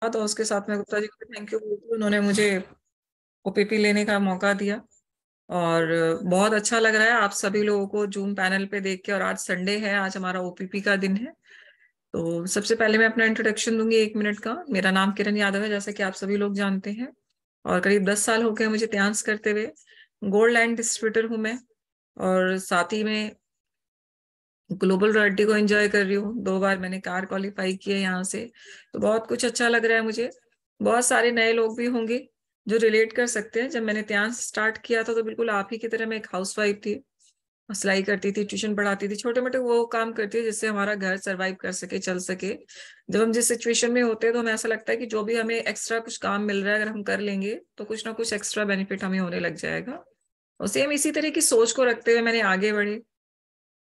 तो उसके साथ में गुप्ता जी को भी थैंक यू बोलती हूँ, उन्होंने मुझे ओपीपी लेने का मौका दिया। और बहुत अच्छा लग रहा है आप सभी लोगों को जूम पैनल पे देख के। और आज संडे है, आज हमारा ओपीपी का दिन है। तो सबसे पहले मैं अपना इंट्रोडक्शन दूंगी 1 मिनट का। मेरा नाम किरण यादव है, जैसा कि आप सभी लोग जानते हैं। और करीब 10 साल हो गए मुझे त्यांस करते हुए। गोल्ड लैंड डिस्ट्रीब्यूटर हूँ मैं। और साथ ही में ग्लोबल रॉयल्टी को एंजॉय कर रही हूँ। 2 बार मैंने कार क्वालिफाई की है यहाँ से। तो बहुत कुछ अच्छा लग रहा है मुझे। बहुत सारे नए लोग भी होंगे जो रिलेट कर सकते हैं। जब मैंने त्यांस स्टार्ट किया था तो बिल्कुल आप ही की तरह मैं एक हाउसवाइफ थी। सिलाई करती थी, ट्यूशन पढ़ाती थी, छोटे मोटे वो काम करती थी जिससे हमारा घर सरवाइव कर सके, चल सके। जब हम जिस सिचुएशन में होते हैं तो हमें ऐसा लगता है कि जो भी हमें एक्स्ट्रा कुछ काम मिल रहा है अगर हम कर लेंगे तो कुछ ना कुछ एक्स्ट्रा बेनिफिट हमें होने लग जाएगा। और सेम इसी तरह की सोच को रखते हुए मैंने आगे बढ़े।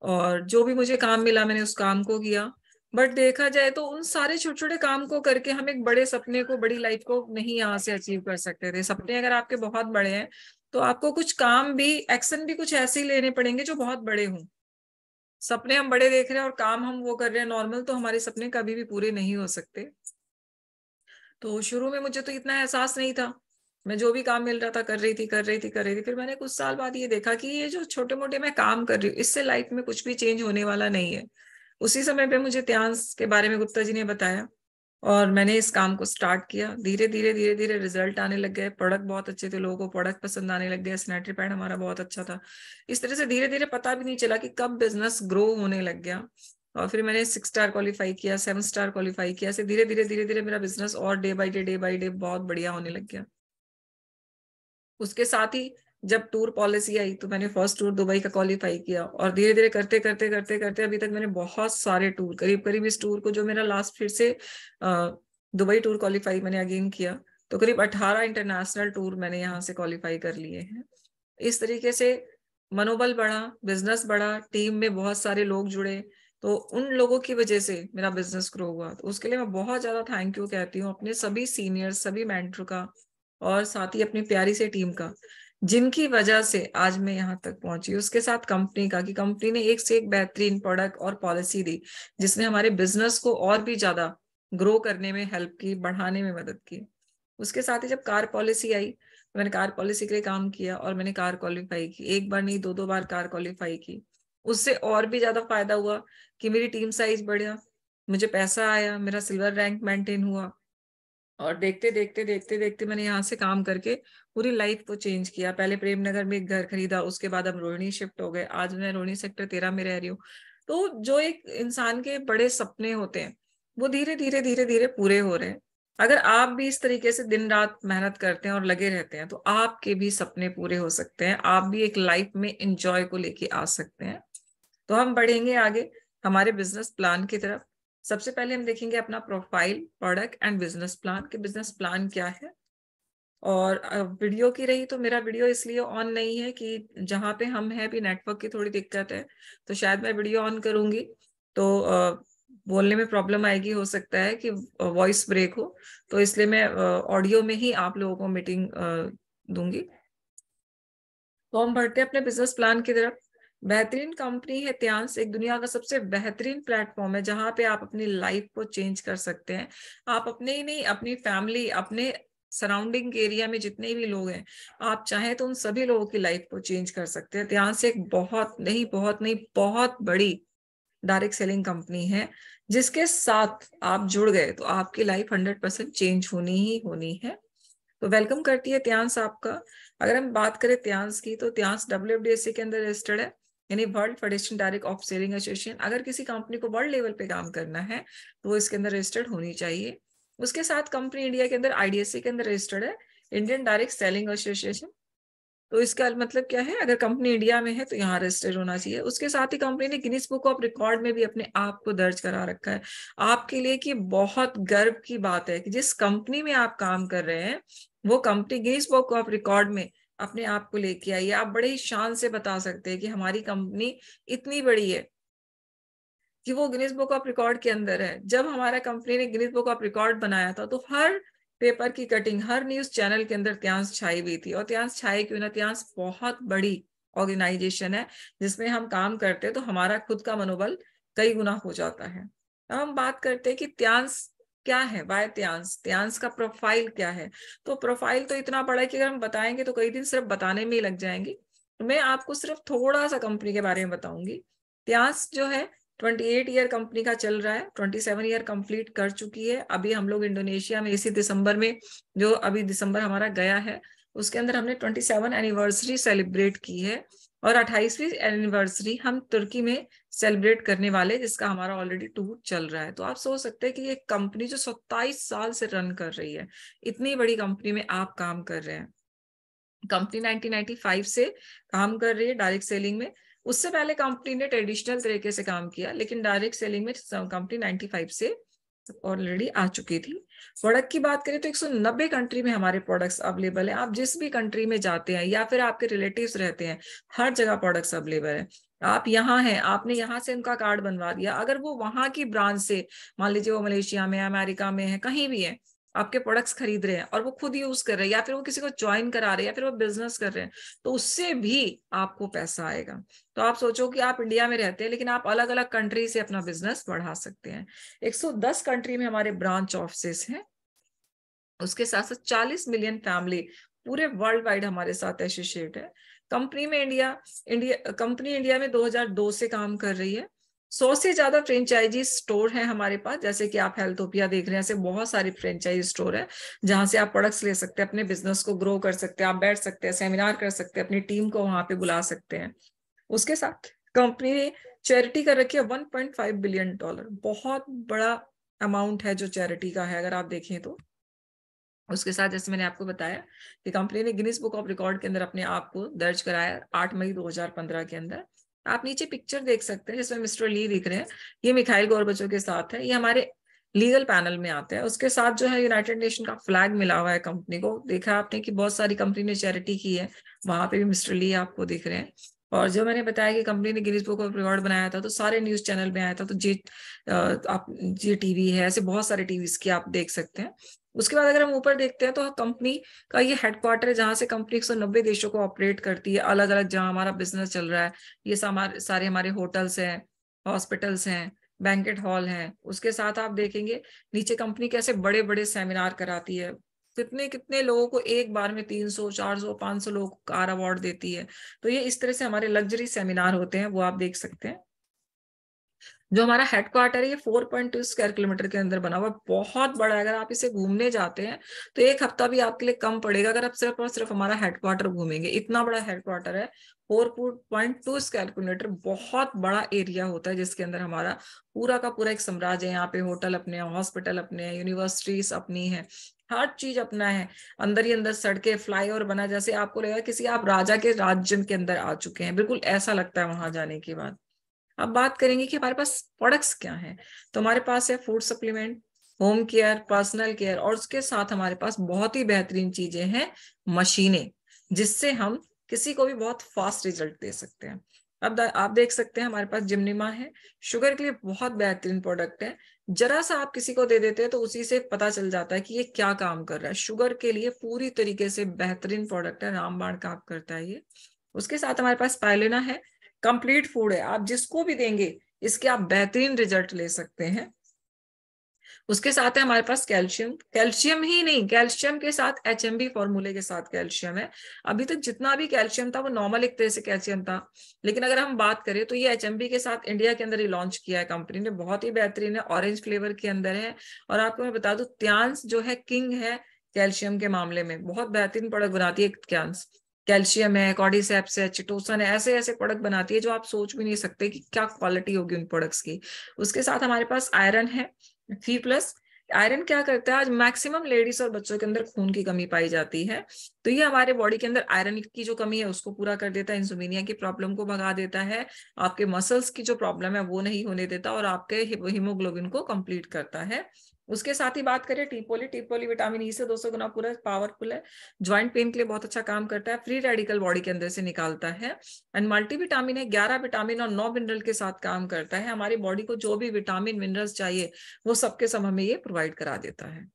और जो भी मुझे काम मिला मैंने उस काम को किया। बट देखा जाए तो उन सारे छोटे छोटे काम को करके हम एक बड़े सपने को, बड़ी लाइफ को नहीं यहाँ से अचीव कर सकते थे। सपने अगर आपके बहुत बड़े हैं तो आपको कुछ काम भी, एक्शन भी कुछ ऐसे ही लेने पड़ेंगे जो बहुत बड़े हों। सपने हम बड़े देख रहे हैं और काम हम वो कर रहे हैं नॉर्मल, तो हमारे सपने कभी भी पूरे नहीं हो सकते। तो शुरू में मुझे तो इतना एहसास नहीं था। मैं जो भी काम मिल रहा था कर रही थी, कर रही थी, कर रही थी। फिर मैंने कुछ साल बाद ये देखा कि ये जो छोटे मोटे मैं काम कर रही हूँ इससे लाइफ में कुछ भी चेंज होने वाला नहीं है। उसी समय पे मुझे त्यांस के बारे में गुप्ता जी ने बताया और मैंने इस काम को स्टार्ट किया। धीरे धीरे धीरे धीरे रिजल्ट आने लग गए। प्रोडक्ट बहुत अच्छे थे, लोगों को प्रोडक्ट पसंद आने लग गया। सैनिटरी पैड हमारा बहुत अच्छा था। इस तरह से धीरे धीरे पता भी नहीं चला कि कब बिजनेस ग्रो होने लग गया। और फिर मैंने 6 स्टार क्वालिफाई किया, 7 स्टार क्वालिफाई किया। ऐसे धीरे धीरे धीरे धीरे मेरा बिजनेस और डे बाई डे बहुत बढ़िया होने लग गया। उसके साथ ही जब टूर पॉलिसी आई तो मैंने फर्स्ट टूर दुबई का क्वालिफाई किया। और धीरे धीरे करते करते करते करते अभी तक मैंने बहुत सारे टूर, करीब करीब इस टूर को जो मेरा लास्ट फिर से दुबई टूर क्वालिफाई मैंने अगेन किया, तो करीब 18 इंटरनेशनल टूर मैंने यहाँ से क्वालिफाई कर लिए हैं। इस तरीके से मनोबल बढ़ा, बिजनेस बढ़ा, टीम में बहुत सारे लोग जुड़े। तो उन लोगों की वजह से मेरा बिजनेस ग्रो हुआ। तो उसके लिए मैं बहुत ज्यादा थैंक यू कहती हूँ अपने सभी सीनियर्स, सभी मेंटर का। और साथ ही अपनी प्यारी सी टीम का, जिनकी वजह से आज मैं यहाँ तक पहुंची। उसके साथ कंपनी का, कि कंपनी ने एक से एक बेहतरीन प्रोडक्ट और पॉलिसी दी जिसने हमारे बिजनेस को और भी ज्यादा ग्रो करने में हेल्प की, बढ़ाने में मदद की। उसके साथ ही जब कार पॉलिसी आई तो मैंने कार पॉलिसी के लिए काम किया और मैंने कार क्वालिफाई की। एक बार नहीं, दो दो बार कार क्वालिफाई की। उससे और भी ज्यादा फायदा हुआ कि मेरी टीम साइज बढ़ा, मुझे पैसा आया, मेरा सिल्वर रैंक मेंटेन हुआ। और देखते देखते देखते देखते मैंने यहाँ से काम करके पूरी लाइफ को चेंज किया। पहले प्रेमनगर में एक घर खरीदा, उसके बाद हम रोहिणी शिफ्ट हो गए। आज मैं रोहिणी सेक्टर 13 में रह रही हूँ। तो जो एक इंसान के बड़े सपने होते हैं वो धीरे धीरे धीरे धीरे पूरे हो रहे हैं। अगर आप भी इस तरीके से दिन रात मेहनत करते हैं और लगे रहते हैं तो आपके भी सपने पूरे हो सकते हैं। आप भी एक लाइफ में एंजॉय को लेके आ सकते हैं। तो हम बढ़ेंगे आगे हमारे बिजनेस प्लान की तरफ। सबसे पहले हम देखेंगे अपना profile, product and business plan, कि बिजनेस प्लान क्या है। और वीडियो की रही तो मेरा वीडियो इसलिए ऑन नहीं है कि जहाँ पे हम हैं भी नेटवर्क की थोड़ी दिक्कत है। तो शायद मैं वीडियो ऑन करूंगी तो बोलने में प्रॉब्लम आएगी, हो सकता है कि वॉइस ब्रेक हो। तो इसलिए मैं ऑडियो में ही आप लोगों को मीटिंग दूंगी। तो हम बढ़ते हैं अपने बिजनेस प्लान की तरफ। बेहतरीन कंपनी है त्यांस, एक दुनिया का सबसे बेहतरीन प्लेटफॉर्म है जहां पे आप अपनी लाइफ को चेंज कर सकते हैं। आप अपने ही नहीं, अपनी फैमिली, अपने सराउंडिंग एरिया में जितने भी लोग हैं, आप चाहें तो उन सभी लोगों की लाइफ को चेंज कर सकते हैं। त्यांस एक बहुत बड़ी डायरेक्ट सेलिंग कंपनी है जिसके साथ आप जुड़ गए तो आपकी लाइफ 100% चेंज होनी ही होनी है। तो वेलकम करती है त्यांस आपका। अगर हम बात करें त्यांस की तो त्यांस WFDSC के अंदर रजिस्टर्ड है, यानी world federation direct of selling association. अगर किसी कंपनी को वर्ल्ड लेवल पे काम करना है तो वो इसके अंदर रजिस्टर्ड होनी चाहिए। उसके साथ कंपनी इंडिया के अंदर IDSC के अंदर रजिस्टर्ड है, इंडियन डायरेक्ट सेलिंग एसोसिएशन। तो इसका मतलब क्या है, अगर कंपनी इंडिया में है तो यहाँ रजिस्टर्ड होना चाहिए। उसके साथ ही कंपनी ने गिनीज बुक ऑफ रिकॉर्ड में भी अपने आप को दर्ज करा रखा है। आपके लिए कि बहुत गर्व की बात है कि जिस कंपनी में आप काम कर रहे हैं वो company Guinness book of record में अपने आप को लेके आई है। आप बड़े ही शान से बता सकते हैं कि हमारी कंपनी इतनी बड़ी है कि वो गिनीज बुक ऑफ रिकॉर्ड के अंदर है। जब हमारा कंपनी ने गिनीज बुक ऑफ रिकॉर्ड बनाया था तो हर पेपर की कटिंग, हर न्यूज चैनल के अंदर त्यांस छाई हुई थी। और त्यांस छाई क्यों ना, त्यांस बहुत बड़ी ऑर्गेनाइजेशन है जिसमें हम काम करते हैं तो हमारा खुद का मनोबल कई गुना हो जाता है। अब हम बात करते हैं कि त्यांस क्या है वाय त्यांश, त्यांश का प्रोफाइल क्या है। तो प्रोफाइल तो इतना बड़ा है कि अगर हम बताएंगे तो कई दिन सिर्फ बताने में ही लग जाएंगे। मैं आपको सिर्फ थोड़ा सा कंपनी के बारे में बताऊंगी। त्यांश जो है 28 ईयर कंपनी का चल रहा है, 27 ईयर कंप्लीट कर चुकी है। अभी हम लोग इंडोनेशिया में इसी दिसंबर में, जो अभी दिसंबर हमारा गया है, उसके अंदर हमने 27 एनिवर्सरी सेलिब्रेट की है, और 28वीं एनिवर्सरी हम तुर्की में सेलिब्रेट करने वाले, जिसका हमारा ऑलरेडी टूर चल रहा है। तो आप सोच सकते हैं कि ये कंपनी जो 27 साल से रन कर रही है, इतनी बड़ी कंपनी में आप काम कर रहे हैं। कंपनी 1995 से काम कर रही है डायरेक्ट सेलिंग में। उससे पहले कंपनी ने ट्रेडिशनल तरीके से काम किया, लेकिन डायरेक्ट सेलिंग में कंपनी 95 से ऑलरेडी आ चुकी थी। प्रोडक्ट की बात करें तो 190 कंट्री में हमारे प्रोडक्ट्स अवेलेबल है। आप जिस भी कंट्री में जाते हैं या फिर आपके रिलेटिव्स रहते हैं, हर जगह प्रोडक्ट्स अवेलेबल है। आप यहाँ हैं, आपने यहाँ से उनका कार्ड बनवा दिया, अगर वो वहां की ब्रांच से, मान लीजिए वो मलेशिया में, अमेरिका में है, कहीं भी है, आपके प्रोडक्ट्स खरीद रहे हैं और वो खुद यूज कर रहे हैं, या फिर वो किसी को ज्वाइन करा रहे हैं, या फिर वो बिजनेस कर रहे हैं, तो उससे भी आपको पैसा आएगा। तो आप सोचो कि आप इंडिया में रहते हैं, लेकिन आप अलग अलग कंट्री से अपना बिजनेस बढ़ा सकते हैं। 110 कंट्री में हमारे ब्रांच ऑफिस हैं। उसके साथ साथ 40 मिलियन फैमिली पूरे वर्ल्ड वाइड हमारे साथ एसोसिएट है। कंपनी में कंपनी इंडिया में 2002 से काम कर रही है। 100 से ज्यादा फ्रेंचाइजी स्टोर है हमारे पास, जैसे कि आप हेल्थोपिया देख रहे हैं, ऐसे बहुत सारे फ्रेंचाइजी स्टोर है जहां से आप प्रोडक्ट्स ले सकते हैं, अपने बिजनेस को ग्रो कर सकते हैं, आप बैठ सकते हैं, सेमिनार कर सकते हैं, अपनी टीम को वहां पे बुला सकते हैं। उसके साथ कंपनी ने चैरिटी कर रखी है $1.5 बिलियन। बहुत बड़ा अमाउंट है जो चैरिटी का है, अगर आप देखें तो। उसके साथ जैसे मैंने आपको बताया कि कंपनी ने गिनीज बुक ऑफ रिकॉर्ड के अंदर अपने आप को दर्ज कराया 8 मई 2015 के अंदर। आप नीचे पिक्चर देख सकते हैं जिसमें मिस्टर ली दिख रहे हैं, ये मिखाइल गोर्बाचोव के साथ है, ये हमारे लीगल पैनल में आते हैं। उसके साथ जो है यूनाइटेड नेशन का फ्लैग मिला हुआ है कंपनी को। देखा आपने कि बहुत सारी कंपनी ने चैरिटी की है, वहां पे भी मिस्टर ली आपको दिख रहे हैं। और जो मैंने बताया कि कंपनी ने गिनीज बुक ऑफ रिकॉर्ड बनाया था, तो सारे न्यूज चैनल में आया था, तो आप जी टीवी है, ऐसे बहुत सारे टीवीज की आप देख सकते हैं। उसके बाद अगर हम ऊपर देखते हैं तो कंपनी का ये हेडक्वार्टर है, जहां से कंपनी 190 देशों को ऑपरेट करती है, अलग अलग जहां हमारा बिजनेस चल रहा है। ये सारे हमारे होटल्स हैं, हॉस्पिटल्स हैं, बैंकेट हॉल हैं। उसके साथ आप देखेंगे नीचे कंपनी कैसे बड़े बड़े सेमिनार कराती है, कितने कितने लोगों को एक बार में 300 400 500 लोगों को कार अवार्ड देती है। तो ये इस तरह से हमारे लग्जरी सेमिनार होते हैं, वो आप देख सकते हैं। जो हमारा हेडक्वार्टर है ये 4.2 स्क्वायर किलोमीटर के अंदर बना हुआ है, बहुत बड़ा है। अगर आप इसे घूमने जाते हैं तो एक हफ्ता भी आपके लिए कम पड़ेगा, अगर आप सिर्फ और सिर्फ हमारा हेडक्वार्टर घूमेंगे। इतना बड़ा हेडक्वार्टर है, 4.2 स्क्वायर किलोमीटर, बहुत बड़ा एरिया होता है जिसके अंदर हमारा पूरा का पूरा एक साम्राज्य है। यहाँ पे होटल अपने हैं, हॉस्पिटल अपने हैं, यूनिवर्सिटीज अपनी है, हर चीज अपना है। अंदर ही अंदर सड़कें, फ्लाईओवर बना, जैसे आपको लगेगा किसी आप राजा के राज्य के अंदर आ चुके हैं, बिल्कुल ऐसा लगता है वहां जाने के बाद। अब बात करेंगे कि हमारे पास प्रोडक्ट्स क्या हैं। तो हमारे पास है food supplement, home care, personal care, और उसके साथ हमारे पास बहुत ही बेहतरीन चीजें हैं, मशीनें, जिससे हम किसी को भी बहुत फास्ट रिजल्ट दे सकते हैं। अब आप देख सकते हैं हमारे पास जिमनिमा है, शुगर के लिए बहुत बेहतरीन प्रोडक्ट है। जरा सा आप किसी को दे देते हैं तो उसी से पता चल जाता है कि ये क्या काम कर रहा है। शुगर के लिए पूरी तरीके से बेहतरीन प्रोडक्ट है, रामबाण काम करता है ये। उसके साथ हमारे पास पाइलेना है, कंप्लीट फूड है, आप जिसको भी देंगे इसके आप बेहतरीन रिजल्ट ले सकते हैं। उसके साथ है हमारे पास कैल्शियम, कैल्शियम ही नहीं, कैल्शियम के साथ एचएमबी फॉर्मूले के साथ कैल्शियम है। अभी तक जितना भी कैल्शियम था वो नॉर्मल एक तरह से कैल्शियम था, लेकिन अगर हम बात करें तो ये एचएमबी के साथ इंडिया के अंदर ही लॉन्च किया है कंपनी ने, बहुत ही बेहतरीन है, ऑरेंज फ्लेवर के अंदर है। और आपको मैं बता दूं, त्यांश जो है किंग है कैल्शियम के मामले में, बहुत बेहतरीन प्रोडक्ट बनाती है त्यांश। कैल्शियम है, कॉर्डिसेप्स है, चिटोसन है, ऐसे ऐसे प्रोडक्ट बनाती है जो आप सोच भी नहीं सकते कि क्या क्वालिटी होगी उन प्रोडक्ट्स की। उसके साथ हमारे पास आयरन है, F+। आयरन क्या करता है, आज मैक्सिमम लेडीज और बच्चों के अंदर खून की कमी पाई जाती है, तो ये हमारे बॉडी के अंदर आयरन की जो कमी है उसको पूरा कर देता है, इंसुलिनिया की प्रॉब्लम को भगा देता है, आपके मसल्स की जो प्रॉब्लम है वो नहीं होने देता, और आपके हीमोग्लोबिन को कंप्लीट करता है। उसके साथ ही बात करें टीपोली, टीपोली विटामिन ई से 200 गुना पूरा पावरफुल है, ज्वाइंट पेन के लिए बहुत अच्छा काम करता है, फ्री रेडिकल बॉडी के अंदर से निकालता है। एंड मल्टीविटामिन है, 11 विटामिन और 9 मिनरल के साथ काम करता है। हमारी बॉडी को जो भी विटामिन मिनरल्स चाहिए वो सबके सब हमें ये प्रोवाइड करा देता है।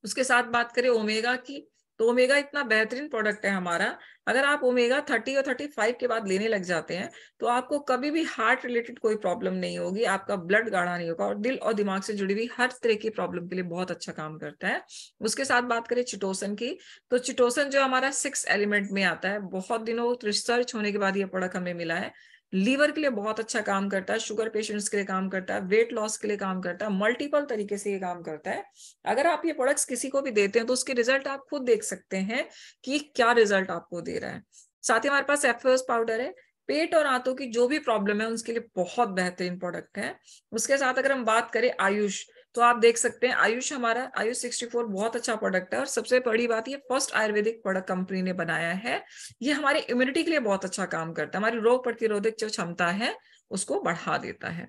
उसके साथ बात करें ओमेगा की, तो ओमेगा इतना बेहतरीन प्रोडक्ट है हमारा। अगर आप ओमेगा 30 और 35 के बाद लेने लग जाते हैं तो आपको कभी भी हार्ट रिलेटेड कोई प्रॉब्लम नहीं होगी, आपका ब्लड गाढ़ा नहीं होगा, और दिल और दिमाग से जुड़ी हुई हर तरह की प्रॉब्लम के लिए बहुत अच्छा काम करता है। उसके साथ बात करें चिटोसन की, तो चिटोसन जो हमारा 6 एलिमेंट में आता है, बहुत दिनों रिसर्च होने के बाद ये प्रोडक्ट हमें मिला है। लीवर के लिए बहुत अच्छा काम करता है, शुगर पेशेंट्स के लिए काम करता है, वेट लॉस के लिए काम करता है, मल्टीपल तरीके से ये काम करता है। अगर आप ये प्रोडक्ट्स किसी को भी देते हैं तो उसके रिजल्ट आप खुद देख सकते हैं कि क्या रिजल्ट आपको दे रहा है। साथ ही हमारे पास एफओएस पाउडर है, पेट और आंतों की जो भी प्रॉब्लम है उसके लिए बहुत बेहतरीन प्रोडक्ट है। उसके साथ अगर हम बात करें आयुष, तो आप देख सकते हैं आयुष हमारा आयुष 64 बहुत अच्छा प्रोडक्ट है, और सबसे बड़ी बात ये फर्स्ट आयुर्वेदिक प्रोडक्ट कंपनी ने बनाया है। ये हमारी इम्यूनिटी के लिए बहुत अच्छा काम करता है, हमारी रोग प्रतिरोधक जो क्षमता है उसको बढ़ा देता है।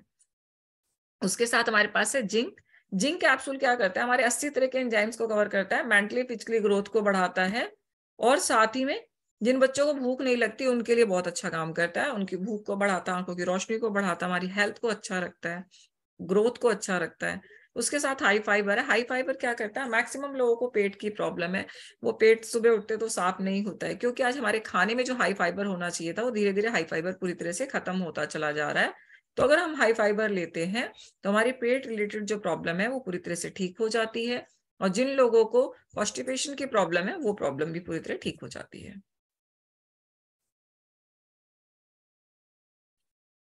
उसके साथ हमारे पास है जिंक। जिंक कैप्सूल क्या करता है, हमारे 80 तरह के एंजाइम्स को कवर करता है, मेंटली फिजिकली ग्रोथ को बढ़ाता है, और साथ ही में जिन बच्चों को भूख नहीं लगती उनके लिए बहुत अच्छा काम करता है, उनकी भूख को बढ़ाता है, आंखों की रोशनी को बढ़ाता है, हमारी हेल्थ को अच्छा रखता है, ग्रोथ को अच्छा रखता है। उसके साथ हाई फाइबर है। हाई फाइबर क्या करता है, मैक्सिमम लोगों को पेट की प्रॉब्लम है, वो पेट सुबह उठते तो साफ नहीं होता है, क्योंकि आज हमारे खाने में जो हाई फाइबर होना चाहिए था वो धीरे धीरे हाई फाइबर पूरी तरह से खत्म होता चला जा रहा है। तो अगर हम हाई फाइबर लेते हैं तो हमारी पेट रिलेटेड जो प्रॉब्लम है वो पूरी तरह से ठीक हो जाती है, और जिन लोगों को कॉन्स्टिपेशन की प्रॉब्लम है वो प्रॉब्लम भी पूरी तरह ठीक हो जाती है।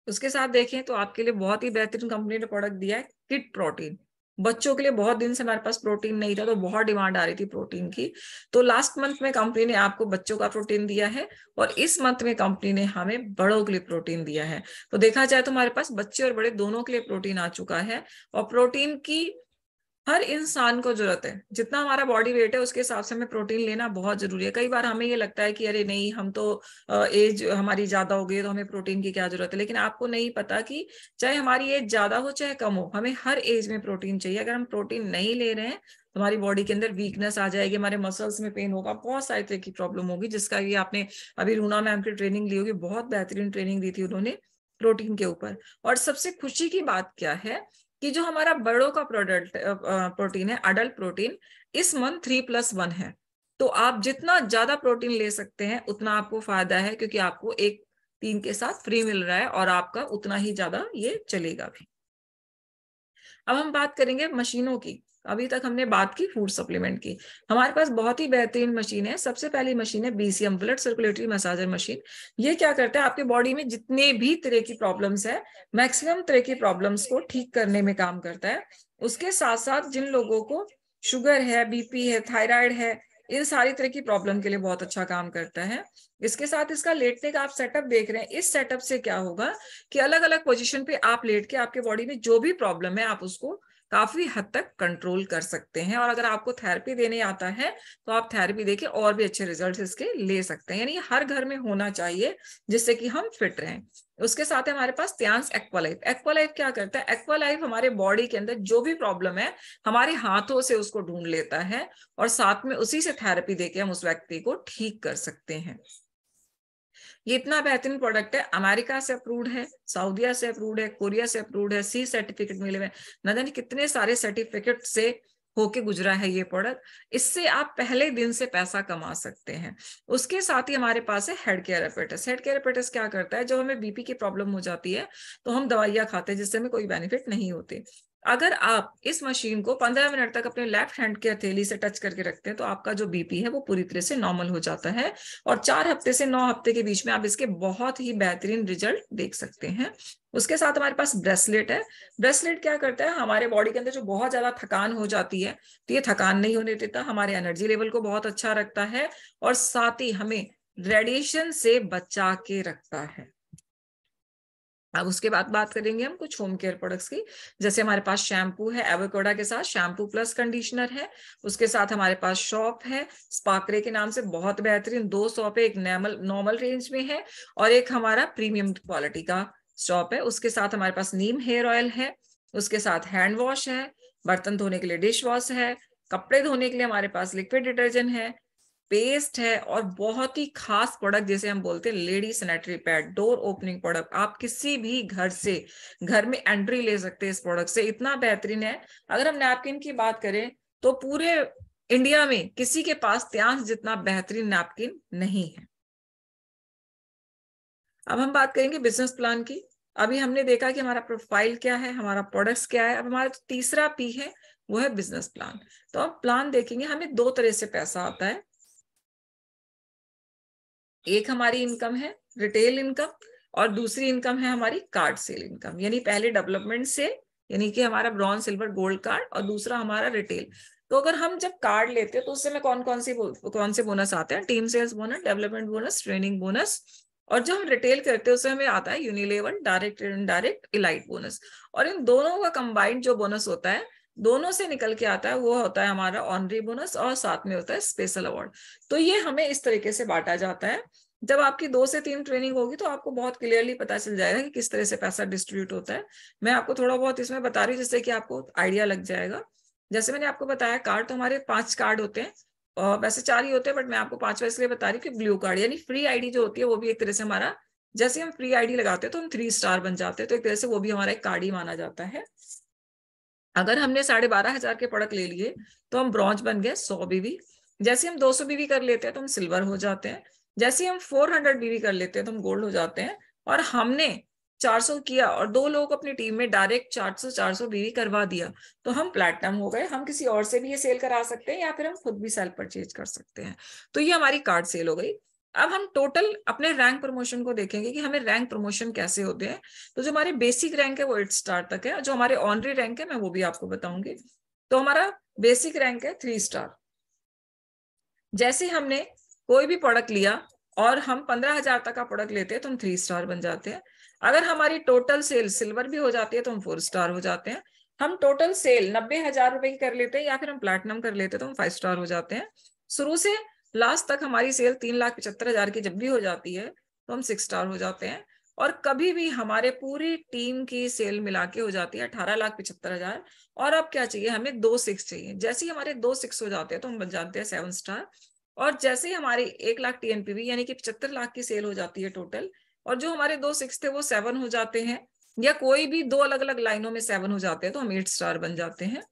उसके साथ देखें तो आपके लिए बहुत ही बेहतरीन कंपनी ने प्रोडक्ट दिया है किड प्रोटीन। बच्चों के लिए बहुत दिन से हमारे पास प्रोटीन नहीं था, तो बहुत डिमांड आ रही थी प्रोटीन की, तो लास्ट मंथ में कंपनी ने आपको बच्चों का प्रोटीन दिया है, और इस मंथ में कंपनी ने हमें बड़ों के लिए प्रोटीन दिया है। तो देखा जाए तो हमारे पास बच्चे और बड़े दोनों के लिए प्रोटीन आ चुका है, और प्रोटीन की हर इंसान को जरूरत है, जितना हमारा बॉडी वेट है उसके हिसाब से हमें प्रोटीन लेना बहुत जरूरी है। कई बार हमें ये लगता है कि अरे नहीं, हम तो एज हमारी ज्यादा हो गई है तो हमें प्रोटीन की क्या जरूरत है, लेकिन आपको नहीं पता कि चाहे हमारी एज ज्यादा हो चाहे कम हो, हमें हर एज में प्रोटीन चाहिए। अगर हम प्रोटीन नहीं ले रहे हैं तो हमारी बॉडी के अंदर वीकनेस आ जाएगी, हमारे मसल्स में पेन होगा, बहुत सारी तरह की प्रॉब्लम होगी, जिसका ये आपने अभी रूना मैम की ट्रेनिंग ली होगी, बहुत बेहतरीन ट्रेनिंग दी थी उन्होंने प्रोटीन के ऊपर। और सबसे खुशी की बात क्या है कि जो हमारा बड़ों का प्रोडक्ट प्रोटीन है, अडल्ट प्रोटीन, इस मंथ 3+1 है। तो आप जितना ज्यादा प्रोटीन ले सकते हैं उतना आपको फायदा है, क्योंकि आपको एक 3 के साथ फ्री मिल रहा है, और आपका उतना ही ज्यादा ये चलेगा भी। अब हम बात करेंगे मशीनों की। अभी तक हमने बात की फूड सप्लीमेंट की। हमारे पास बहुत ही बेहतरीन मशीन है। सबसे पहली मशीन है BCM, blood circulatory massager machine. ये क्या करता है, आपके बॉडी में जितने भी तरह की प्रॉब्लम्स है, मैक्सिमम तरह की प्रॉब्लम्स को ठीक करने में काम करता है। उसके साथ साथ जिन लोगों को शुगर है, बीपी है, थायराइड है, इन सारी तरह की प्रॉब्लम के लिए बहुत अच्छा काम करता है। इसके साथ इसका लेटने का आप सेटअप देख रहे हैं, इस सेटअप से क्या होगा कि अलग अलग पोजीशन पे आप लेट के आपके बॉडी में जो भी प्रॉब्लम है आप उसको काफी हद तक कंट्रोल कर सकते हैं। और अगर आपको थेरेपी देने आता है तो आप थेरेपी देके और भी अच्छे रिजल्ट्स इसके ले सकते हैं। यानी हर घर में होना चाहिए जिससे कि हम फिट रहें। उसके साथ है हमारे पास त्यांस एक्वालाइफ। एक्वालाइफ क्या करता है, एक्वालाइफ हमारे बॉडी के अंदर जो भी प्रॉब्लम है हमारे हाथों से उसको ढूंढ लेता है, और साथ में उसी से थेरेपी देके हम उस व्यक्ति को ठीक कर सकते हैं। ये इतना बेहतरीन प्रोडक्ट है, अमेरिका से अप्रूव्ड है, सऊदीया से अप्रूव्ड है, कोरिया से अप्रूव्ड है, सी सर्टिफिकेट मिले हुए, न जाने कितने सारे सर्टिफिकेट से होके गुजरा है ये प्रोडक्ट। इससे आप पहले दिन से पैसा कमा सकते हैं। उसके साथ ही हमारे पास है हेड केयर एपेटस। हेड केयर एपेटस क्या करता है, जब हमें बीपी की प्रॉब्लम हो जाती है तो हम दवाइयां खाते हैं जिससे हमें कोई बेनिफिट नहीं होती। अगर आप इस मशीन को 15 मिनट तक अपने लेफ्ट हैंड के हथेली से टच करके रखते हैं तो आपका जो बीपी है वो पूरी तरह से नॉर्मल हो जाता है, और 4 हफ्ते से 9 हफ्ते के बीच में आप इसके बहुत ही बेहतरीन रिजल्ट देख सकते हैं। उसके साथ हमारे पास ब्रेसलेट है। ब्रेसलेट क्या करता है, हमारे बॉडी के अंदर जो बहुत ज्यादा थकान हो जाती है तो ये थकान नहीं होने देता, हमारे एनर्जी लेवल को बहुत अच्छा रखता है, और साथ ही हमें रेडिएशन से बचा के रखता है। अब उसके बाद बात करेंगे हम कुछ होम केयर प्रोडक्ट्स की। जैसे हमारे पास शैम्पू है एवोकोडा के साथ, शैम्पू प्लस कंडीशनर है। उसके साथ हमारे पास शॉप है स्पार्करे के नाम से, बहुत बेहतरीन 2 शॉप है, एक नॉर्मल रेंज में है और एक हमारा प्रीमियम क्वालिटी का शॉप है। उसके साथ हमारे पास नीम हेयर ऑयल है, उसके साथ हैंड वॉश है, बर्तन धोने के लिए डिश वॉश है, कपड़े धोने के लिए हमारे पास लिक्विड डिटर्जेंट है, पेस्ट है, और बहुत ही खास प्रोडक्ट जिसे हम बोलते हैं lady sanitary pad, door opening product. आप किसी भी घर से घर में एंट्री ले सकते हैं इस प्रोडक्ट से, इतना बेहतरीन है। अगर हम नैपकिन की बात करें तो पूरे इंडिया में किसी के पास त्यांश जितना बेहतरीन नैपकिन नहीं है। अब हम बात करेंगे बिजनेस प्लान की। अभी हमने देखा कि हमारा प्रोफाइल क्या है, हमारा प्रोडक्ट्स क्या है। अब हमारा तीसरा पी है, वो है बिजनेस प्लान। तो अब प्लान देखेंगे, हमें दो तरह से पैसा आता है। एक हमारी इनकम है रिटेल इनकम, और दूसरी इनकम है हमारी कार्ड सेल इनकम। यानी पहले डेवलपमेंट से, यानी कि हमारा ब्रॉन्ज सिल्वर गोल्ड कार्ड, और दूसरा हमारा रिटेल। तो अगर हम जब कार्ड लेते हैं तो उससे में कौन से बोनस आते हैं? Team sales bonus, development bonus, training bonus. और जो हम रिटेल करते हैं उससे हमें आता है यूनिलेवल, डायरेक्ट, इनडायरेक्ट, इलाइट बोनस। और इन दोनों का कंबाइंड जो बोनस होता है, दोनों से निकल के आता है, वो होता है हमारा ऑनरी बोनस, और साथ में होता है स्पेशल अवार्ड। तो ये हमें इस तरीके से बांटा जाता है। जब आपकी 2 से 3 ट्रेनिंग होगी तो आपको बहुत क्लियरली पता चल जाएगा कि किस तरह से पैसा डिस्ट्रीब्यूट होता है। मैं आपको थोड़ा बहुत इसमें बता रही हूँ जिससे कि आपको आइडिया लग जाएगा। जैसे मैंने आपको बताया, कार्ड तो हमारे 5 कार्ड होते हैं, और वैसे 4 ही होते हैं, बट मैं आपको 5वां इसलिए बता रही हूँ कि ब्लू कार्ड यानी फ्री आईडी जो होती है, वो भी एक तरह से हमारा, जैसे हम फ्री आईडी लगाते हैं तो हम 3 स्टार बन जाते हैं, तो एक तरह से वो भी हमारा एक कार्ड ही माना जाता है। अगर हमने 12,500 के प्रोडक्ट ले लिए तो हम ब्रॉन्ज बन गए 100 बीवी। जैसे हम 200 बीवी कर लेते हैं तो हम सिल्वर हो जाते हैं। जैसे हम 400 बीवी कर लेते हैं तो हम गोल्ड हो जाते हैं। और हमने 400 किया और 2 लोग अपनी टीम में डायरेक्ट 400 बीवी करवा दिया तो हम प्लैटिनम हो गए। हम किसी और से भी ये सेल करा सकते हैं, या फिर हम खुद भी सेल परचेज कर सकते हैं। तो ये हमारी कार्ड सेल हो गई। अब हम टोटल अपने रैंक प्रमोशन को देखेंगे कि हमें रैंक प्रमोशन कैसे होते हैं। तो जो हमारे बेसिक रैंक है वो 8 स्टार तक है, जो हमारे ऑनरी रैंक है मैं वो भी आपको बताऊंगी। तो हमारा बेसिक रैंक है 3 स्टार। जैसे हमने कोई भी प्रोडक्ट लिया और हम 15,000 तक का प्रोडक्ट लेते हैं तो हम 3 स्टार बन जाते हैं। अगर हमारी टोटल सेल सिल्वर भी हो जाती है तो हम 4 स्टार हो जाते हैं। हम टोटल सेल 90,000 रुपए की कर लेते हैं या फिर हम प्लैटिनम कर लेते हैं तो हम 5 स्टार हो जाते हैं। शुरू से लास्ट तक हमारी सेल 3,75,000 की जब भी हो जाती है तो हम 6 स्टार हो जाते हैं। और कभी भी हमारे पूरी टीम की सेल मिला के हो जाती है 18,75,000। और अब क्या चाहिए हमें? 2 6 चाहिए। जैसे ही हमारे 2 6 हो जाते हैं तो हम बन जाते हैं 7 स्टार। और जैसे ही हमारी 1 लाख टीएनपीवी यानी कि 75 लाख की सेल हो जाती है टोटल, और जो हमारे 2 6 थे वो 7 हो जाते हैं, या कोई भी 2 अलग अलग लाइनों में 7 हो जाते हैं तो हम 8 स्टार बन जाते हैं।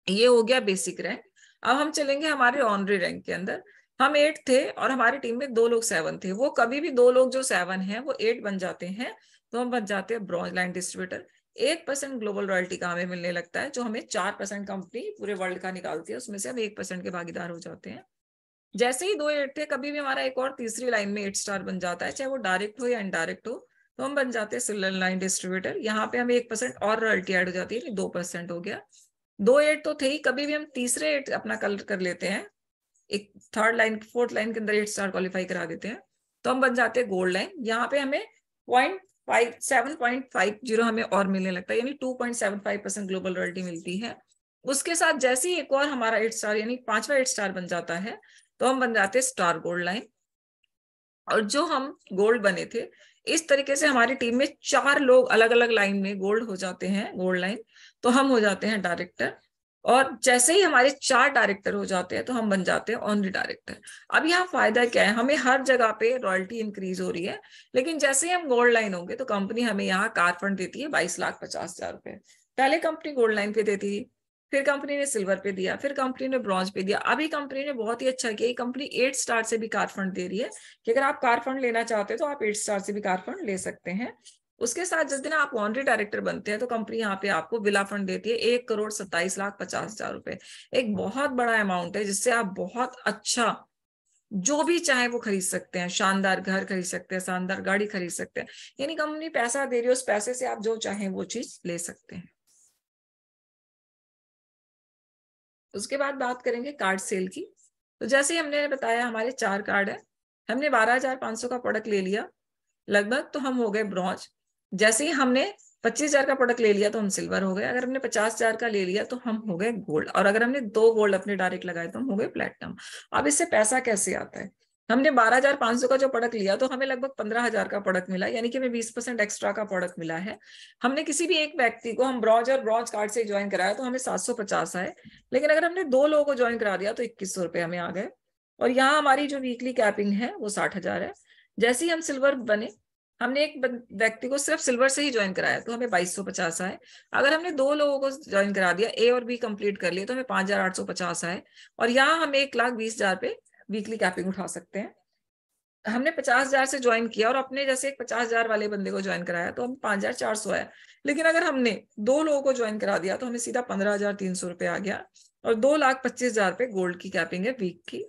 ये हो गया बेसिक रैंक। अब हम चलेंगे हमारे ऑनरी रैंक के अंदर। हम 8 थे और हमारी टीम में 2 लोग 7 थे। वो कभी भी 2 लोग जो 7 हैं वो 8 बन जाते हैं तो हम बन जाते हैं bronze line distributor. 1% global royalty का हमें मिलने लगता है, जो हमें 4% कंपनी पूरे वर्ल्ड का निकालती है, उसमें से हम 1% के भागीदार हो जाते हैं। जैसे ही 2 8 थे, कभी भी हमारा एक और तीसरी लाइन में 8 स्टार बन जाता है, चाहे वो डायरेक्ट हो या इनडायरेक्ट हो, तो हम बन जाते हैं सिल्वर लाइन डिस्ट्रीब्यूटर। यहाँ पे हमें 1% और रॉयल्टी ऐड हो जाती है, 2% हो गया। 2 8 तो थे ही, कभी भी हम तीसरे 8 अपना कलर कर लेते हैं, एक थर्ड लाइन फोर्थ लाइन के अंदर 8 स्टार क्वालिफाई करा देते हैं तो हम बन जाते हैं गोल्ड लाइन। यहाँ पे हमें 7.50 हमें और मिलने लगता है, यानी 2.75% ग्लोबल रॉयल्टी मिलती है। उसके साथ जैसे ही एक और हमारा 8 स्टार यानी 5वां 8 स्टार बन जाता है तो हम बन जाते हैं स्टार गोल्ड लाइन। और जो हम गोल्ड बने थे, इस तरीके से हमारी टीम में 4 लोग अलग अलग लाइन में गोल्ड हो जाते हैं, गोल्ड लाइन, तो हम हो जाते हैं डायरेक्टर। और जैसे ही हमारे 4 डायरेक्टर हो जाते हैं तो हम बन जाते हैं ऑनरी डायरेक्टर। अब यहाँ फायदा क्या है? हमें हर जगह पे रॉयल्टी इंक्रीज हो रही है, लेकिन जैसे ही हम गोल्ड लाइन होंगे तो कंपनी हमें यहाँ कार फंड देती है 22,50,000 रुपए। पहले कंपनी गोल्ड लाइन पे देती थी, फिर कंपनी ने सिल्वर पे दिया, फिर कंपनी ने ब्रॉन्ज पे दिया। अभी कंपनी ने बहुत ही अच्छा किया, कंपनी 8 स्टार से भी कार फंड दे रही है कि अगर आप कार फंड लेना चाहते हो तो आप 8 स्टार से भी कार फंड ले सकते हैं। उसके साथ जिस दिन आप ऑनरी डायरेक्टर बनते हैं तो कंपनी यहाँ पे आपको विला फंड देती है 1,27,50,000 रुपए। एक बहुत बड़ा अमाउंट है जिससे आप बहुत अच्छा जो भी चाहे वो खरीद सकते हैं। शानदार घर खरीद सकते हैं, शानदार गाड़ी खरीद सकते हैं, यानी कंपनी पैसा दे रही है, उस पैसे से आप जो चाहें वो चीज ले सकते हैं। उसके बाद बात करेंगे कार्ड सेल की। तो जैसे हमने बताया हमारे 4 कार्ड है, हमने 12,500 का प्रोडक्ट ले लिया लगभग तो हम हो गए ब्रॉन्ज। जैसे ही हमने 25,000 का प्रोडक्ट ले लिया तो हम सिल्वर हो गए। अगर हमने 50,000 का ले लिया तो हम हो गए गोल्ड। और अगर हमने 2 गोल्ड अपने डायरेक्ट लगाए तो हम हो गए प्लेटिनम। अब इससे पैसा कैसे आता है? हमने 12,500 का जो प्रोडक्ट लिया तो हमें लगभग 15,000 का प्रोडक्ट मिला, यानी कि हमें 20% एक्स्ट्रा का प्रोडक्ट मिला है। हमने किसी भी एक व्यक्ति को हम ब्रॉन्ज और ब्रॉन्ज कार्ड से ज्वाइन कराया तो हमें 750 आए, लेकिन अगर हमने 2 लोगों को ज्वाइन करा दिया तो 2100 रुपए हमें आ गए। और यहाँ हमारी जो वीकली कैपिंग है वो 60,000 है। जैसे ही हम सिल्वर बने, हमने एक व्यक्ति को सिर्फ सिल्वर से ही ज्वाइन कराया तो हमें 2250 आए। अगर हमने 2 लोगों को ज्वाइन करा दिया, ए और बी कंप्लीट कर लिए, तो हमें 5850 आए। और यहाँ हम 1,20,000 पे वीकली कैपिंग उठा सकते हैं। हमने 50,000 से ज्वाइन किया और अपने जैसे एक 50,000 वाले बंदे को ज्वाइन कराया तो हम 5,400 आया। लेकिन अगर हमने 2 लोगों को ज्वाइन करा दिया तो हमें सीधा 15,300 रुपये आ गया। और 2,25,000 पे गोल्ड की कैपिंग है वीक की।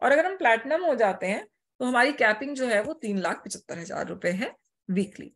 और अगर हम प्लैटिनम हो जाते हैं तो हमारी कैपिंग जो है वो 3,75,000 रुपये है वीकली।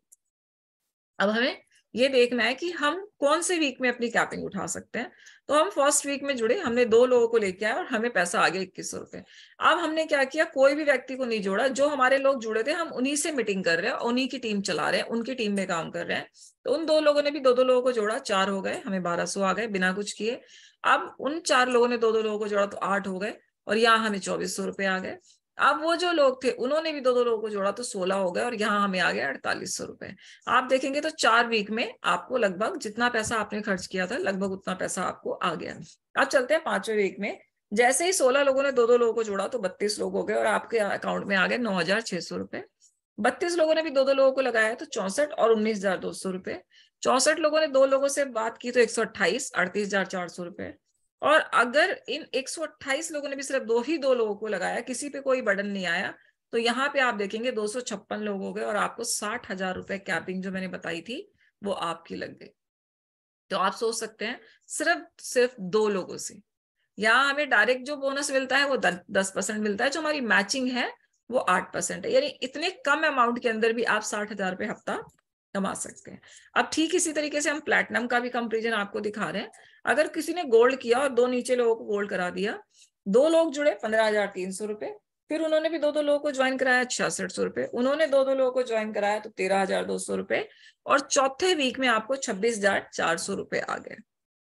अब हमें ये देखना है कि हम कौन से वीक में अपनी कैपिंग उठा सकते हैं। तो हम फर्स्ट वीक में जुड़े, हमने 2 लोगों को लेके आए और हमें पैसा आ गया 2,100 रुपये। अब हमने क्या किया, कोई भी व्यक्ति को नहीं जोड़ा, जो हमारे लोग जुड़े थे हम उन्हीं से मीटिंग कर रहे हैं, उन्हीं की टीम चला रहे हैं, उनकी टीम में काम कर रहे हैं। तो उन 2 लोगों ने भी 2-2 लोगों को जोड़ा, 4 हो गए, हमें 1,200 आ गए बिना कुछ किए। अब उन 4 लोगों ने 2-2 लोगों को जोड़ा तो 8 हो गए और यहाँ हमें 2,400 रुपये आ गए। अब वो जो लोग थे उन्होंने भी 2-2 लोगों को जोड़ा तो 16 हो गए और यहाँ हमें आ गया 4,800 रुपये। आप देखेंगे तो 4 वीक में आपको लगभग जितना पैसा आपने खर्च किया था लगभग उतना पैसा आपको आ गया। अब चलते हैं 5वें वीक में। जैसे ही 16 लोगों ने 2-2 लोगों को जोड़ा तो 32 लोग हो गए और आपके अकाउंट में आ गए 9,600 रुपये। 32 लोगों ने भी 2-2 लोगों को लगाया तो 64 और 19,200 रुपये। 64 लोगों ने 2 लोगों से बात की तो 128, 38,400 रुपये। और अगर इन 128 लोगों ने भी सिर्फ 2 लोगों को लगाया, किसी पे कोई बर्डन नहीं आया, तो यहाँ पे आप देखेंगे 256 लोग हो गए और आपको 60,000 रुपए कैपिंग जो मैंने बताई थी वो आपकी लग गई। तो आप सोच सकते हैं सिर्फ 2 लोगों से यहाँ हमें डायरेक्ट जो बोनस मिलता है वो 10% मिलता है, जो हमारी मैचिंग है वो 8% है। यानी इतने कम अमाउंट के अंदर भी आप 60,000 रुपये हफ्ता कमा सकते हैं। अब ठीक इसी तरीके से हम प्लैटिनम का भी कंपेरिजन आपको दिखा रहे हैं। अगर किसी ने गोल्ड किया और 2 नीचे लोगों को गोल्ड करा दिया, 2 लोग जुड़े 15,300 रुपये, फिर उन्होंने भी 2-2 लोगों को ज्वाइन कराया 6,600 रुपये, उन्होंने 2-2 लोगों को ज्वाइन कराया तो 13,200 रुपये, और चौथे वीक में आपको 26,400 रुपये आ गए।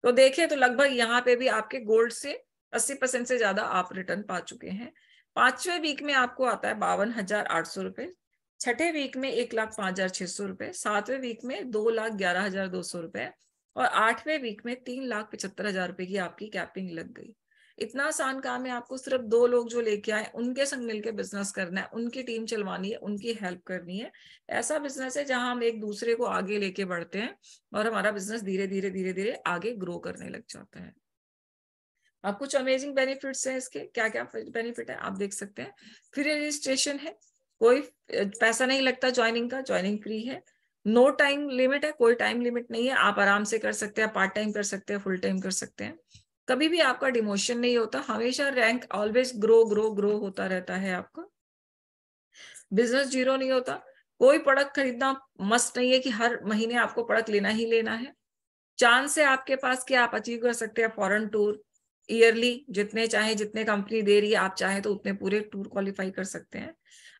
तो देखें तो लगभग यहाँ पे भी आपके गोल्ड से 80% से ज्यादा आप रिटर्न पा चुके हैं। 5वें वीक में आपको आता है 52,800 रुपये, 6ठे वीक में 1,05,600 रुपये, 7वें वीक में 2,11,200 रुपये, और 8वें वीक में 3,75,000 रुपये की आपकी कैपिंग लग गई। इतना आसान काम है। आपको सिर्फ 2 लोग जो लेके आए उनके संग मिलकर बिजनेस करना है, उनकी टीम चलवानी है, उनकी हेल्प करनी है। ऐसा बिजनेस है जहां हम एक दूसरे को आगे लेके बढ़ते हैं और हमारा बिजनेस धीरे धीरे धीरे धीरे आगे ग्रो करने लग जाता है। अब कुछ अमेजिंग बेनिफिट्स हैं इसके। क्या क्या बेनिफिट है आप देख सकते हैं। फ्री रजिस्ट्रेशन है, कोई पैसा नहीं लगता ज्वाइनिंग का, ज्वाइनिंग फ्री है। नो टाइम लिमिट है, कोई टाइम लिमिट नहीं है, आप आराम से कर सकते हैं, पार्ट टाइम कर सकते हैं, फुल टाइम कर सकते हैं। कभी भी आपका डिमोशन नहीं होता, हमेशा rank always grow grow grow होता रहता है आपका। बिजनेस जीरो नहीं होता। कोई प्रोडक्ट खरीदना मस्ट नहीं है कि हर महीने आपको प्रोडक्ट लेना ही लेना है। चांस है आपके पास कि आप अचीव कर सकते हैं फॉरेन टूर ईयरली, जितने चाहे, जितने कंपनी दे रही है आप चाहे तो उतने पूरे टूर क्वालिफाई कर सकते हैं।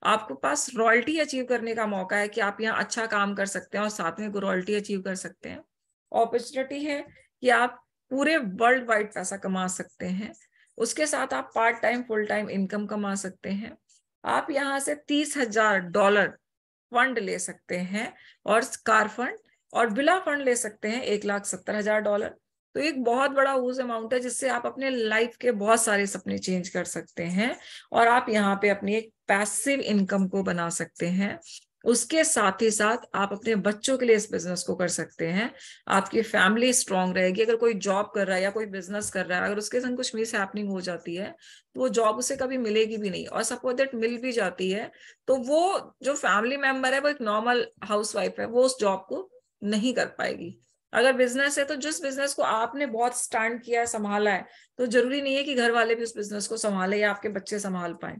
आपके पास रॉयल्टी अचीव करने का मौका है कि आप यहाँ अच्छा काम कर सकते हैं और साथ में रॉयल्टी अचीव कर सकते हैं। अपॉर्चुनिटी है कि आप पूरे वर्ल्ड वाइड पैसा कमा सकते हैं। उसके साथ आप part time full time income कमा सकते हैं। आप यहाँ से $30,000 फंड ले सकते हैं और कार फंड, और विला फंड ले सकते हैं $1,70,000। तो एक बहुत बड़ा यूज अमाउंट है जिससे आप अपने लाइफ के बहुत सारे सपने चेंज कर सकते हैं और आप यहाँ पे अपनी एक पैसिव इनकम को बना सकते हैं। उसके साथ ही साथ आप अपने बच्चों के लिए इस बिजनेस को कर सकते हैं। आपकी फैमिली स्ट्रांग रहेगी। अगर कोई जॉब कर रहा है या कोई बिजनेस कर रहा है, अगर उसके संग कुछ मिस हैपनिंग हो जाती है तो वो जॉब उसे कभी मिलेगी भी नहीं, और सपोज दैट मिल भी जाती है तो वो जो फैमिली मेंबर है वो एक नॉर्मल हाउसवाइफ है, वो उस जॉब को नहीं कर पाएगी। अगर बिजनेस है तो जिस बिजनेस को आपने बहुत स्टैंड किया है, संभाला है, तो जरूरी नहीं है कि घर वाले भी उस बिजनेस को संभाले या आपके बच्चे संभाल पाए।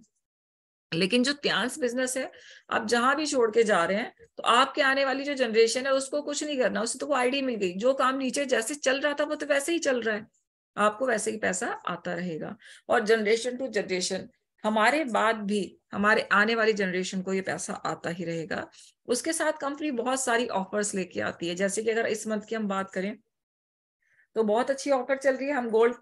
लेकिन जो त्यांस बिजनेस है, आप जहां भी छोड़ के जा रहे हैं तो आपके आने वाली जो जनरेशन है उसको कुछ नहीं करना, उससे तो वो आईडी मिल गई। जो काम नीचे जैसे चल रहा था वो तो वैसे ही चल रहा है, आपको वैसे ही पैसा आता रहेगा। और जनरेशन टू जनरेशन, हमारे बाद भी हमारे आने वाली जनरेशन को ये पैसा आता ही रहेगा। उसके साथ कंपनी बहुत सारी ऑफर्स लेके आती है, जैसे कि अगर इस मंथ की हम बात करें तो बहुत अच्छी ऑफर चल रही है। हम गोल्ड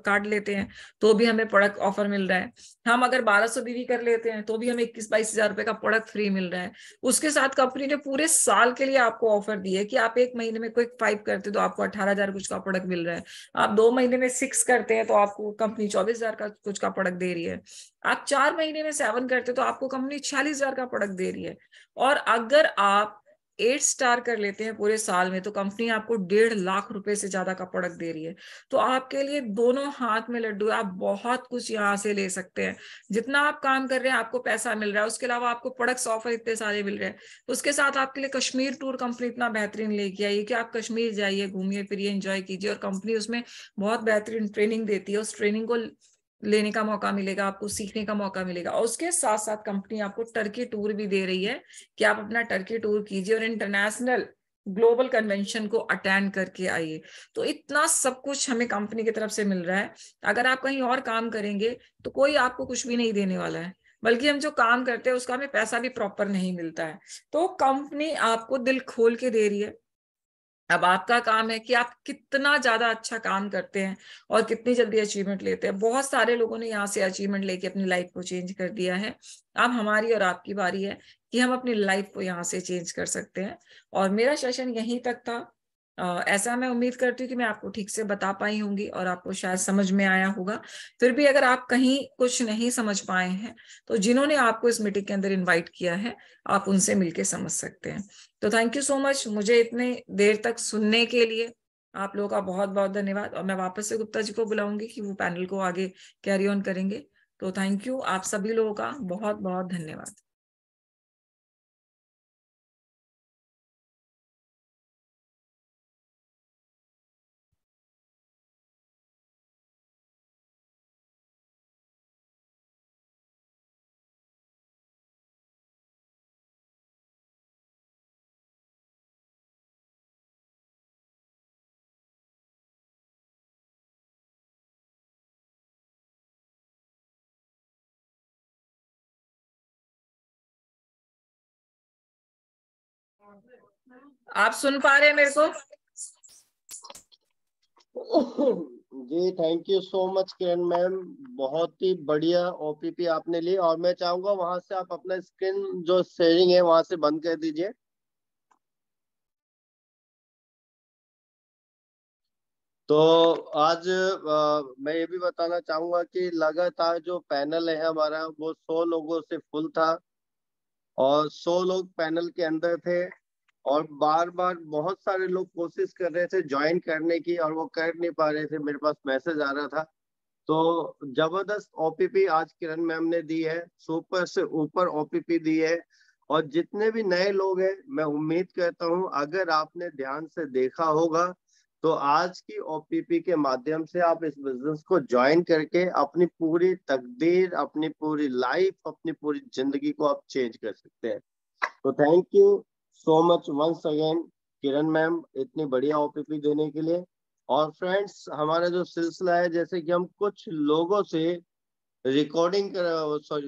कार्ड लेते हैं तो भी हमें प्रोडक्ट ऑफर मिल रहा है। हम अगर 1200 बीवी कर लेते हैं तो भी हमें 21-22 हजार रुपए का प्रोडक्ट फ्री मिल रहा है। उसके साथ कंपनी ने पूरे साल के लिए आपको ऑफर दी है कि आप 1 महीने में क्विक 5 करते तो आपको 18,000 कुछ का प्रोडक्ट मिल रहा है। आप 2 महीने में 6 करते हैं तो आपको कंपनी 24,000 का कुछ का प्रोडक्ट दे रही है। आप 4 महीने में 7 करते तो आपको कंपनी 46,000 का प्रोडक्ट दे रही है। और अगर आप 8 स्टार कर लेते हैं पूरे साल में तो कंपनी आपको 1.5 लाख रुपए से ज्यादा का प्रोडक्ट दे रही है। तो आपके लिए दोनों हाथ में लड्डू है, आप बहुत कुछ यहाँ से ले सकते हैं। जितना आप काम कर रहे हैं आपको पैसा मिल रहा है, उसके अलावा आपको प्रोडक्ट्स ऑफर इतने सारे मिल रहे हैं। उसके साथ आपके लिए कश्मीर टूर कंपनी इतना बेहतरीन लेके आई है कि आप कश्मीर जाइए, घूमिए फिरिए, एंजॉय कीजिए। और कंपनी उसमें बहुत बेहतरीन ट्रेनिंग देती है, उस ट्रेनिंग को लेने का मौका मिलेगा, आपको सीखने का मौका मिलेगा। और उसके साथ साथ कंपनी आपको टर्की टूर भी दे रही है कि आप अपना टर्की टूर कीजिए और इंटरनेशनल ग्लोबल कन्वेंशन को अटेंड करके आइए। तो इतना सब कुछ हमें कंपनी की तरफ से मिल रहा है। अगर आप कहीं और काम करेंगे तो कोई आपको कुछ भी नहीं देने वाला है, बल्कि हम जो काम करते हैं उसका हमें पैसा भी प्रॉपर नहीं मिलता है। तो कंपनी आपको दिल खोल के दे रही है। अब आपका काम है कि आप कितना ज्यादा अच्छा काम करते हैं और कितनी जल्दी अचीवमेंट लेते हैं। बहुत सारे लोगों ने यहाँ से अचीवमेंट लेके अपनी लाइफ को चेंज कर दिया है। अब हमारी और आपकी बारी है कि हम अपनी लाइफ को यहाँ से चेंज कर सकते हैं। और मेरा सेशन यहीं तक था। ऐसा मैं उम्मीद करती हूँ कि मैं आपको ठीक से बता पाई होंगी और आपको शायद समझ में आया होगा। फिर भी अगर आप कहीं कुछ नहीं समझ पाए हैं तो जिन्होंने आपको इस मीटिंग के अंदर इन्वाइट किया है आप उनसे मिलके समझ सकते हैं। तो थैंक यू सो मच मुझे इतने देर तक सुनने के लिए। आप लोगों का बहुत बहुत धन्यवाद। और मैं वापस से गुप्ता जी को बुलाऊंगी कि वो पैनल को आगे कैरी ऑन करेंगे। तो थैंक यू, आप सभी लोगों का बहुत बहुत धन्यवाद। आप सुन पा रहे हैं मेरे को? जी thank you so much Kiran ma'am, बहुत ही बढ़िया ओपीपी आपने ली। और मैं चाहूंगा वहां से आप अपना स्क्रीन जो शेयरिंग है वहां से बंद कर दीजिए। तो आज मैं ये भी बताना चाहूंगा कि लगातार जो पैनल है हमारा वो 100 लोगों से फुल था और 100 लोग पैनल के अंदर थे। और बार बार बहुत सारे लोग कोशिश कर रहे थे ज्वाइन करने की और वो कर नहीं पा रहे थे, मेरे पास मैसेज आ रहा था। तो जबरदस्त ओपीपी आज किरण मैम ने दी है, सुपर से ऊपर ओपीपी दी है। और जितने भी नए लोग हैं मैं उम्मीद करता हूं अगर आपने ध्यान से देखा होगा तो आज की ओपीपी के माध्यम से आप इस बिजनेस को ज्वाइन करके अपनी पूरी तकदीर, अपनी पूरी लाइफ, अपनी पूरी जिंदगी को आप चेंज कर सकते हैं। तो thank you so much once again Kiran ma'am इतनी बढ़िया ओपीपी देने के लिए। और फ्रेंड्स हमारा जो सिलसिला है, जैसे कि हम कुछ लोगों से रिकॉर्डिंग कर, सॉरी